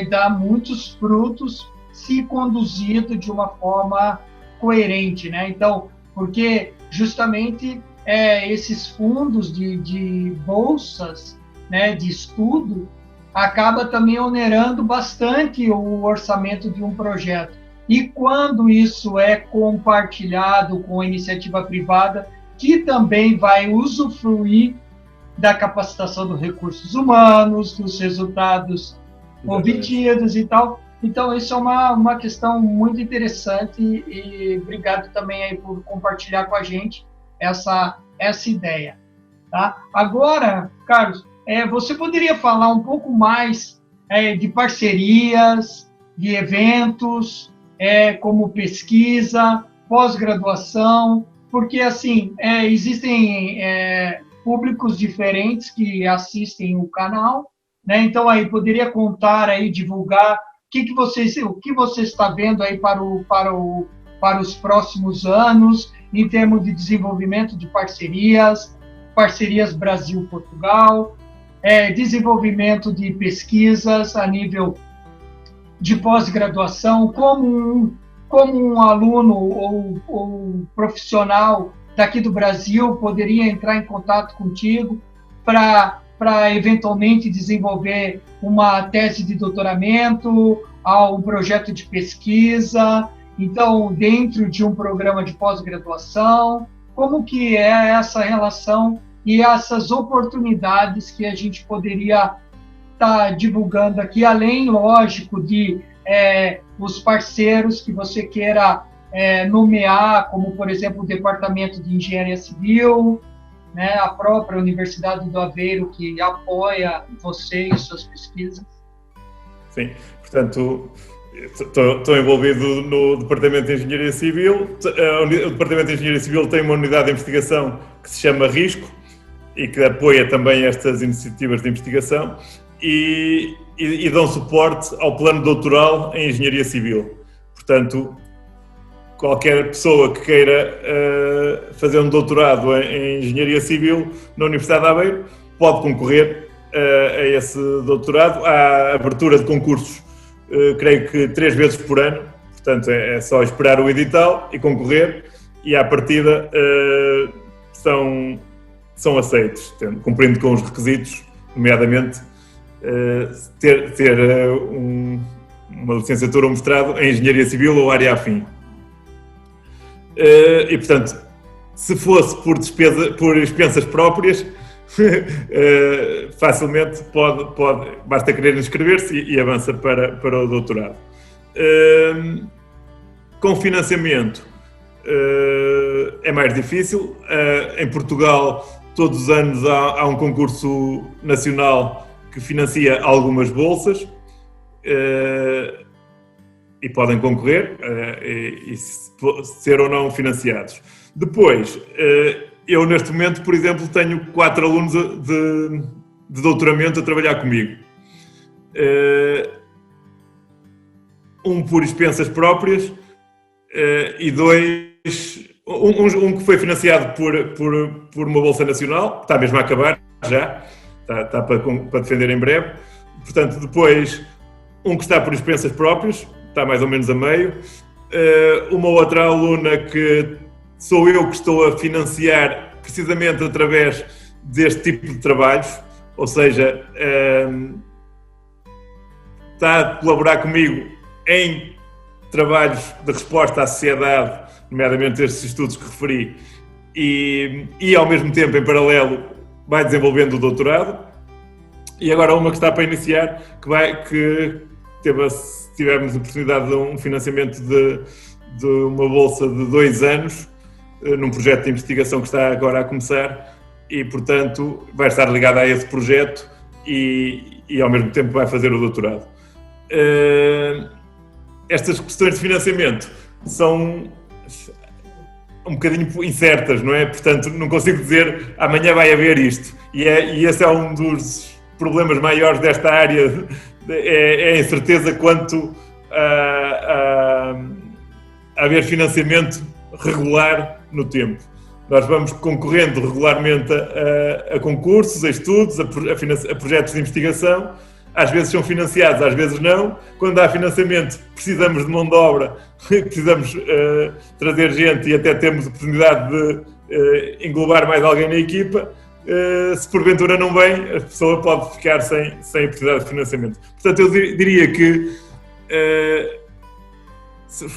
dá muitos frutos se conduzido de uma forma coerente, né? Então, porque justamente esses fundos de bolsas, né, de estudo, acaba também onerando bastante o orçamento de um projeto. E quando isso é compartilhado com a iniciativa privada, que também vai usufruir da capacitação dos recursos humanos, dos resultados obtidos e tal. Então, isso é uma questão muito interessante e obrigado também aí por compartilhar com a gente essa ideia. Tá? Agora, Carlos, você poderia falar um pouco mais de parcerias, de eventos, como pesquisa, pós-graduação, porque assim, existem públicos diferentes que assistem o canal, né? Então aí poderia contar aí, divulgar o que você está vendo aí para os próximos anos em termos de desenvolvimento de parcerias Brasil-Portugal, desenvolvimento de pesquisas a nível de pós-graduação, como um aluno ou profissional daqui do Brasil poderia entrar em contato contigo para eventualmente desenvolver uma tese de doutoramento, um projeto de pesquisa, então, dentro de um programa de pós-graduação, como que é essa relação e essas oportunidades que a gente poderia estar divulgando aqui, além, lógico, de os parceiros que você queira nomear, como, por exemplo, o Departamento de Engenharia Civil, né, a própria Universidade do Aveiro, que apoia você e suas pesquisas. Sim, portanto, estou envolvido no Departamento de Engenharia Civil. O Departamento de Engenharia Civil tem uma unidade de investigação que se chama Risco e que apoia também estas iniciativas de investigação e dão suporte ao plano doutoral em Engenharia Civil. Portanto, qualquer pessoa que queira fazer um doutorado em Engenharia Civil na Universidade de Aveiro pode concorrer a esse doutorado. Há abertura de concursos, creio que 3 vezes por ano, portanto é só esperar o edital e concorrer, e à partida são aceitos, cumprindo com os requisitos, nomeadamente ter uma licenciatura ou mestrado em Engenharia Civil ou área afim. E, portanto, se fosse por expensas próprias, facilmente basta querer inscrever-se e avança para o doutorado. Com financiamento é mais difícil. Em Portugal, todos os anos há um concurso nacional que financia algumas bolsas e podem concorrer e ser ou não financiados. Depois, eu neste momento, por exemplo, tenho 4 alunos de doutoramento a trabalhar comigo. Um por expensas próprias e 2... Um que foi financiado por uma bolsa nacional, que está mesmo a acabar já, está para defender em breve. Portanto, depois, um que está por expensas próprias, está mais ou menos a meio. Uma outra aluna que sou eu que estou a financiar precisamente através deste tipo de trabalhos, ou seja, está a colaborar comigo em trabalhos de resposta à sociedade, nomeadamente estes estudos que referi, e ao mesmo tempo, em paralelo, vai desenvolvendo o doutorado. E agora uma que está para iniciar, que tivemos a oportunidade de um financiamento de uma bolsa de 2 anos, num projeto de investigação que está agora a começar, e, portanto, vai estar ligado a esse projeto e ao mesmo tempo vai fazer o doutorado. Estas questões de financiamento são um bocadinho incertas, não é? Portanto, não consigo dizer amanhã vai haver isto. E esse é um dos problemas maiores desta área, é a incerteza quanto a haver financiamento regular no tempo. Nós vamos concorrendo regularmente a concursos, a estudos, a projetos de investigação. Às vezes são financiados, às vezes não. Quando há financiamento, precisamos de mão de obra, precisamos trazer gente e até temos a oportunidade de englobar mais alguém na equipa. Se porventura não vem, a pessoa pode ficar sem a oportunidade de financiamento. Portanto, eu diria que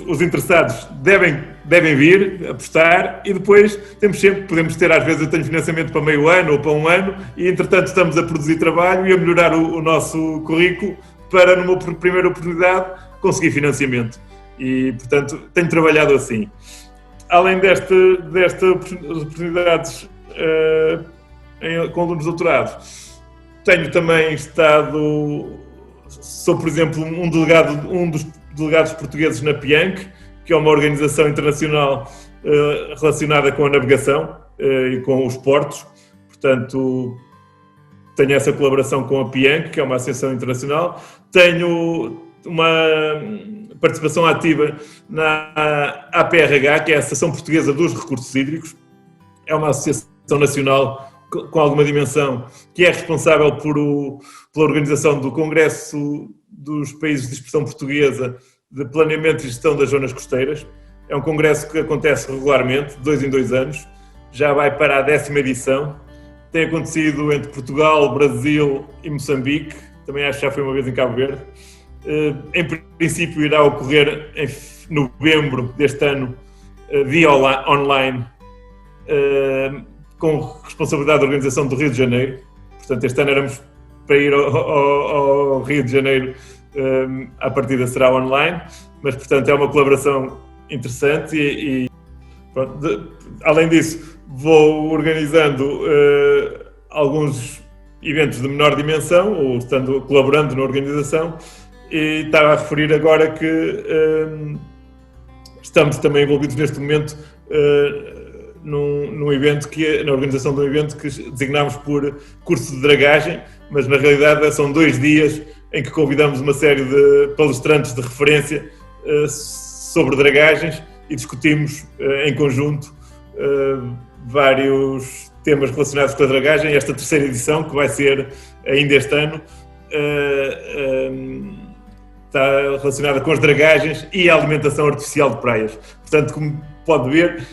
os interessados devem vir apostar e depois podemos ter, às vezes eu tenho financiamento para meio ano ou para 1 ano e entretanto estamos a produzir trabalho e a melhorar o nosso currículo para numa primeira oportunidade conseguir financiamento e portanto tenho trabalhado assim. Além destas oportunidades com alunos doutorados, tenho também sou por exemplo um dos delegados portugueses na PIANC, que é uma organização internacional relacionada com a navegação e com os portos. Portanto, tenho essa colaboração com a PIANC, que é uma associação internacional. Tenho uma participação ativa na APRH, que é a Associação Portuguesa dos Recursos Hídricos. É uma associação nacional com alguma dimensão, que é responsável pela organização do Congresso dos Países de Expressão Portuguesa de Planeamento e Gestão das Zonas Costeiras. É um congresso que acontece regularmente, 2 em 2 anos, já vai para a 10ª edição. Tem acontecido entre Portugal, Brasil e Moçambique, também acho que já foi uma vez em Cabo Verde. Em princípio irá ocorrer em novembro deste ano, via online, com responsabilidade da organização do Rio de Janeiro. Portanto, este ano éramos para ir ao Rio de Janeiro, à partida será online, mas, portanto, é uma colaboração interessante e pronto. Além disso, vou organizando alguns eventos de menor dimensão, ou colaborando na organização, e estava a referir agora que estamos também envolvidos neste momento num evento na organização de um evento que designámos por curso de dragagem, mas na realidade são 2 dias em que convidamos uma série de palestrantes de referência sobre dragagens e discutimos em conjunto vários temas relacionados com a dragagem. Esta 3ª edição, que vai ser ainda este ano, está relacionada com as dragagens e a alimentação artificial de praias. Portanto, como pode ver,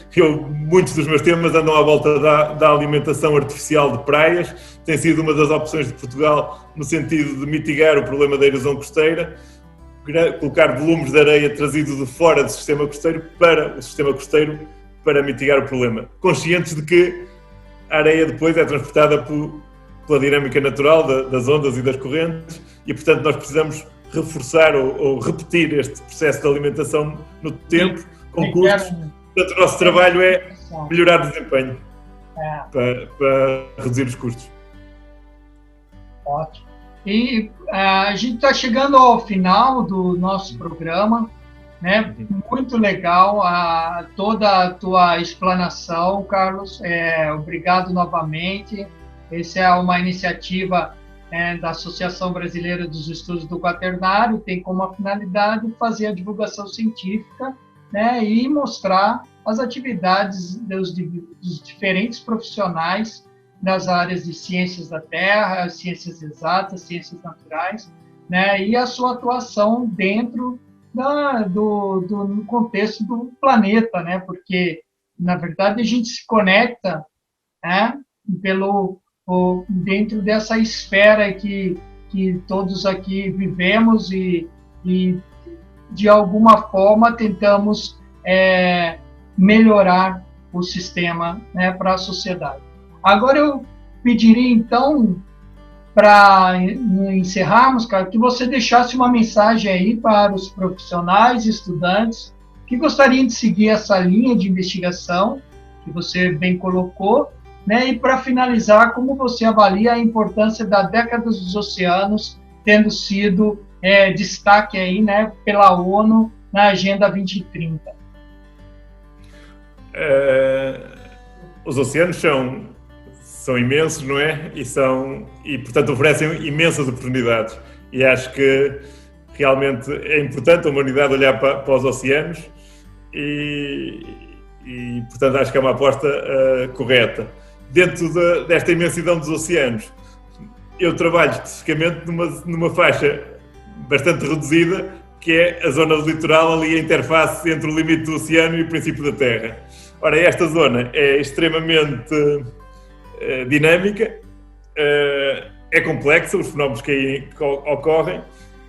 muitos dos meus temas andam à volta da alimentação artificial de praias. Tem sido uma das opções de Portugal no sentido de mitigar o problema da erosão costeira, colocar volumes de areia trazidos de fora do sistema costeiro para o sistema costeiro para mitigar o problema. Conscientes de que a areia depois é transportada pela dinâmica natural das ondas e das correntes e, portanto, nós precisamos reforçar ou repetir este processo de alimentação no tempo, com custos. Portanto, o nosso trabalho é melhorar o desempenho para reduzir os custos. Ótimo. E a gente está chegando ao final do nosso programa, né? Muito legal toda a tua explanação, Carlos. Obrigado novamente. Essa é uma iniciativa da Associação Brasileira dos Estudos do Quaternário, tem como finalidade fazer a divulgação científica, né, e mostrar as atividades dos diferentes profissionais das áreas de ciências da Terra, ciências exatas, ciências naturais, né, e a sua atuação dentro do contexto do planeta, né, porque na verdade, a gente se conecta, né, dentro dessa esfera que todos aqui vivemos e de alguma forma, tentamos melhorar o sistema, né, para a sociedade. Agora, eu pediria, então, para encerrarmos, cara, que você deixasse uma mensagem aí para os profissionais e estudantes que gostariam de seguir essa linha de investigação que você bem colocou, né? E para finalizar, como você avalia a importância da década dos oceanos tendo sido destaque aí, né, pela ONU na Agenda 2030? Os oceanos são imensos, não é? E portanto oferecem imensas oportunidades. E acho que realmente é importante a humanidade olhar para os oceanos e portanto acho que é uma aposta correta. Dentro desta imensidão dos oceanos, eu trabalho especificamente numa faixa bastante reduzida, que é a zona do litoral, ali a interface entre o limite do oceano e o princípio da Terra. Ora, esta zona é extremamente dinâmica, é complexa, os fenómenos que aí ocorrem,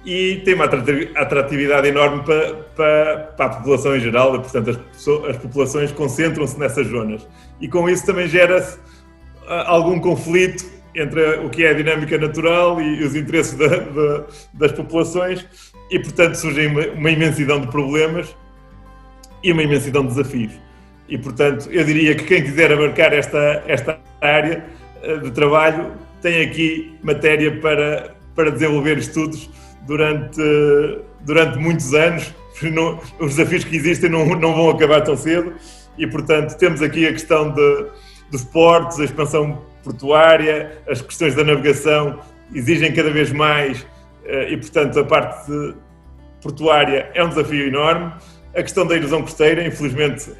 e tem uma atratividade enorme para a população em geral, e, portanto, as populações concentram-se nessas zonas. E com isso também gera-se algum conflito entre o que é a dinâmica natural e os interesses das populações, e, portanto, surge uma imensidão de problemas e uma imensidão de desafios. E, portanto, eu diria que quem quiser abarcar esta área de trabalho tem aqui matéria para desenvolver estudos durante muitos anos. Os desafios que existem não vão acabar tão cedo e, portanto, temos aqui a questão dos portos, a expansão portuária, as questões da navegação exigem cada vez mais e, portanto, a parte portuária é um desafio enorme. A questão da erosão costeira, infelizmente,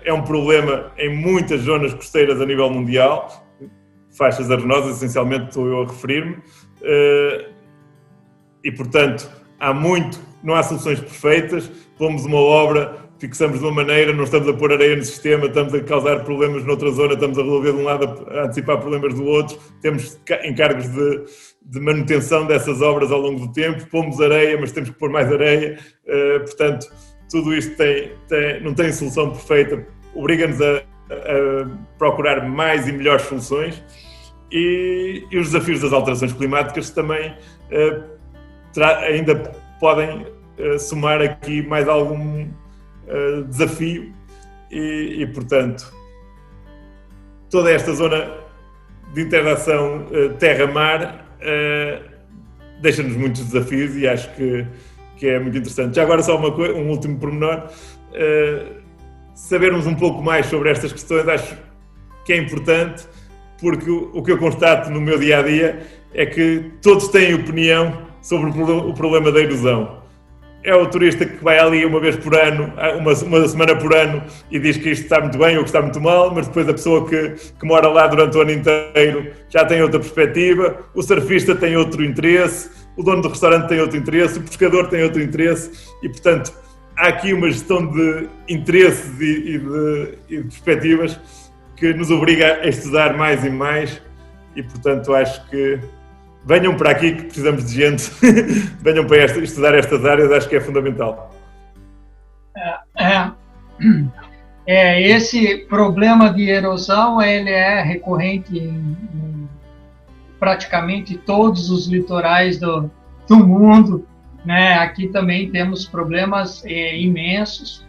é um problema em muitas zonas costeiras a nível mundial, faixas arenosas, essencialmente estou eu a referir-me, e, portanto, não há soluções perfeitas, pomos uma obra, fixamos de uma maneira, não estamos a pôr areia no sistema, estamos a causar problemas noutra zona, estamos a resolver de um lado, a antecipar problemas do outro, temos encargos de manutenção dessas obras ao longo do tempo, pomos areia, mas temos que pôr mais areia, portanto, tudo isto não tem solução perfeita, obriga-nos a procurar mais e melhores soluções e os desafios das alterações climáticas também ainda podem somar aqui mais algum desafio e, portanto, toda esta zona de interação terra-mar deixa-nos muitos desafios e acho que é muito interessante. Já agora só um último pormenor, sabermos um pouco mais sobre estas questões acho que é importante, porque o que eu constato no meu dia-a-dia é que todos têm opinião sobre o problema da erosão. É o turista que vai ali uma vez por ano, uma semana por ano, e diz que isto está muito bem ou que está muito mal, mas depois a pessoa que mora lá durante o ano inteiro já tem outra perspectiva, o surfista tem outro interesse, o dono do restaurante tem outro interesse, o pescador tem outro interesse, e, portanto, há aqui uma gestão de interesses e de perspectivas que nos obriga a estudar mais e mais, e, portanto, acho que venham para aqui, que precisamos de gente, venham para estudar estas áreas, acho que é fundamental. Esse problema de erosão, ele é recorrente em praticamente todos os litorais do mundo, né? Aqui também temos problemas imensos,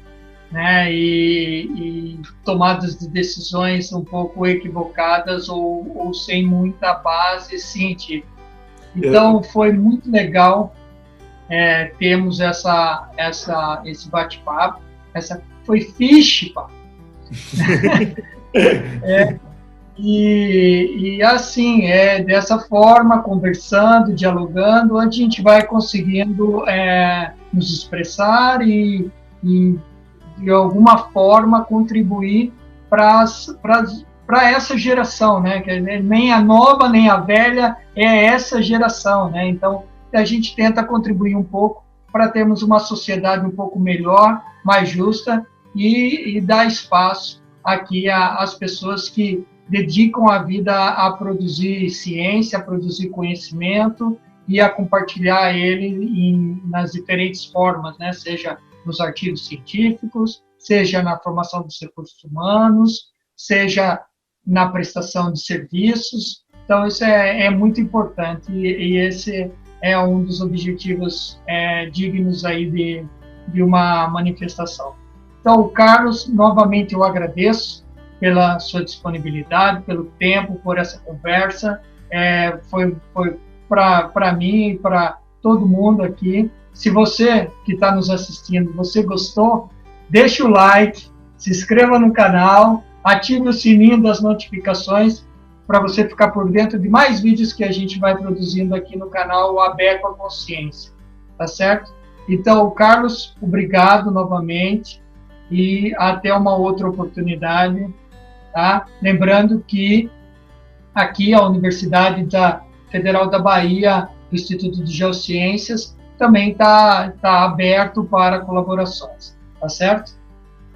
né? E tomadas de decisões um pouco equivocadas ou sem muita base científica. Então, foi muito legal termos esse bate-papo. Foi fiche, pá. E assim, dessa forma, conversando, dialogando, a gente vai conseguindo nos expressar e de alguma forma contribuir para essa geração, né? Que nem a nova nem a velha é essa geração, né? Então a gente tenta contribuir um pouco para termos uma sociedade um pouco melhor, mais justa e dar espaço aqui às pessoas que dedicam a vida a produzir ciência, a produzir conhecimento e a compartilhar ele nas diferentes formas, né? Seja nos artigos científicos, seja na formação dos recursos humanos, seja na prestação de serviços. Então, isso é muito importante e esse é um dos objetivos dignos aí de uma manifestação. Então, Carlos, novamente eu agradeço pela sua disponibilidade, pelo tempo, por essa conversa. Foi para mim e para todo mundo aqui. Se você que está nos assistindo, você gostou, deixa o like, se inscreva no canal, ative o sininho das notificações para você ficar por dentro de mais vídeos que a gente vai produzindo aqui no canal Abeco à Consciência, tá certo? Então, Carlos, obrigado novamente e até uma outra oportunidade, tá? Lembrando que aqui a Universidade Federal da Bahia, o Instituto de Geociências, também está aberto para colaborações, tá certo?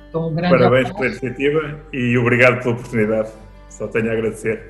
Então, um grande Parabéns abraço. pela iniciativa e obrigado pela oportunidade. Só tenho a agradecer.